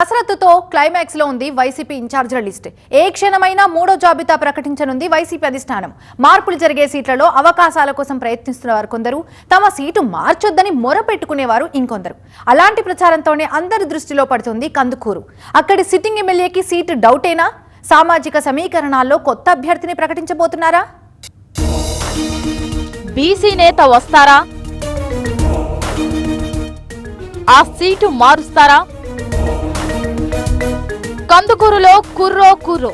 కసరత్తుతో climax లో ఉంది YCP ఇన్ఛార్జీల list. ఏ క్షణమైనా మూడో జాబితా ప్రకటించనుంది వైసీపీ అధిష్టానం. మార్పులు జరిగే సీట్లలో అవకాశాల కోసం ప్రయత్నిస్తున్నవారు కొందరు, తమ సీటు మార్చొద్దని మొరపెట్టుకునేవారు ఇంకొందరు. అలాంటి ప్రచారంతోనే అందరి దృష్టిలో పడుతుంది కందుకూరు. అక్కడి సిట్టింగ్ ఎమ్మెల్యేకి సీటు డౌటేనా? సామాజిక సమీకరణాల్లో కొత్త అభ్యర్థిని ప్రకటించబోతున్నారా? బీసీ నేత వస్తారా? ఆ సీటు మారుస్తారా? కందుకూరులో కుర్రో.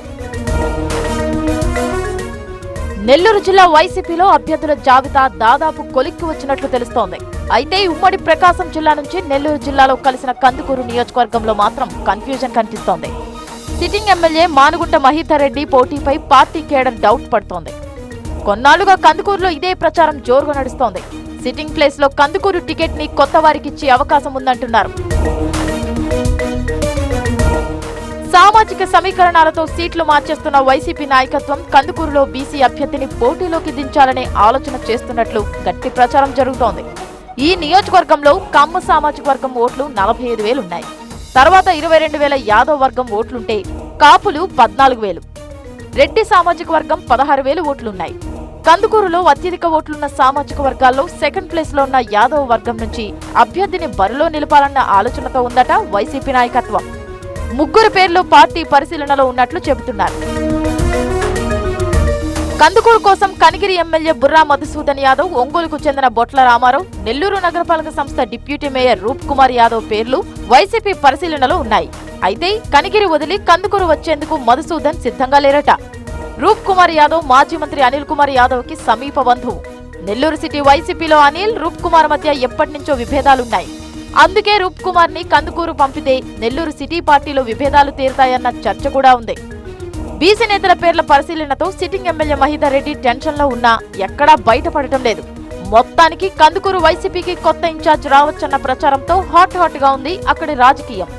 నెల్లూరు జిల్లా వైసీపీలో అభ్యర్థుల జాబితా దాదాపు కొలిక్కి వచ్చినట్లు తెలుస్తోంది. అయితే ఉమ్మడి ప్రకాశం జిల్లా నుంచి నెల్లూరు జిల్లాలో కలిసిన కందుకూరు నియోజకవర్గంలో మాత్రం కన్ఫ్యూజన్ కనిపిస్తోంది. సిట్టింగ్ ఎమ్మెల్యే మానుగుంట మహీధర్ రెడ్డి పోటీపై పార్టీ కేడర్ డౌట్ పడుతోంది. కొన్నాళ్లుగా కందుకూరులో ఇదే ప్రచారం జోరుగా నడుస్తోంది. సిట్టింగ్ ప్లేస్ లో కందుకూరు టికెట్ ని కొత్త వారికి ఇచ్చే అవకాశం ఉందంటున్నారు. సామాజిక సమీకరణాలతో సీట్లు మార్చేస్తున్న వైసీపీ నాయకత్వం కందుకూరులో బీసీ అభ్యర్థిని పోటీలోకి దించాలనే ఆలోచన చేస్తున్నట్లు గట్టి ప్రచారం జరుగుతోంది. ఈ నియోజకవర్గంలో కమ్మ సామాజిక వర్గం ఓట్లు 45,000 ఉన్నాయి. తర్వాత 22,000 యాదవ్ వర్గం ఓట్లుంటే కాపులు 14,000, రెడ్డి సామాజిక వర్గం 16,000 ఓట్లున్నాయి. కందుకూరులో అత్యధిక ఓట్లున్న సామాజిక వర్గాల్లో సెకండ్ ప్లేస్ లో ఉన్న యాదవ్ వర్గం నుంచి అభ్యర్థిని బరిలో నిలపాలన్న ఆలోచనతో ఉందట వైసీపీ నాయకత్వం. 3 పేర్లు పార్టీ పరిశీలనలో ఉన్నట్లు చెబుతున్నారు. కందుకూరు కోసం కనిగిరి ఎమ్మెల్యే బుర్రా మధుసూదన్ యాదవ్, ఒంగోలుకు చెందిన బొట్ల రామారావు, నెల్లూరు నగరపాలక సంస్థ డిప్యూటీ మేయర్ రూప్ కుమార్ యాదవ్ పేర్లు వైసీపీ పరిశీలనలో ఉన్నాయి. అయితే కనిగిరి వదిలి కందుకూరు వచ్చేందుకు మధుసూదన్ సిద్ధంగా లేరట. రూప్ కుమార్ యాదవ్ మాజీ మంత్రి అనిల్ కుమార్ యాదవ్ కి సమీప బంధువు. నెల్లూరు సిటీ వైసీపీలో అనిల్, రూప్ కుమార్ మధ్య ఎప్పటినుంచో విభేదాలున్నాయి. అందుకే రూప్ కుమార్ ని కందుకూరు పంపితే నెల్లూరు సిటీ పార్టీలో విభేదాలు తీరుతాయన్న చర్చ కూడా ఉంది. బీసీ నేతల పేర్ల పరిశీలనతో sitting MLA Mahidhar Reddy tension లో ఉన్నా ఎక్కడా బయటపడటం లేదు. మొత్తానికి కందుకూరు వైసీపీకి కొత్త ఇన్ఛార్జ్ రావచ్చన్న ప్రచారంతో హాట్ గా ఉంది అక్కడి రాజకీయం.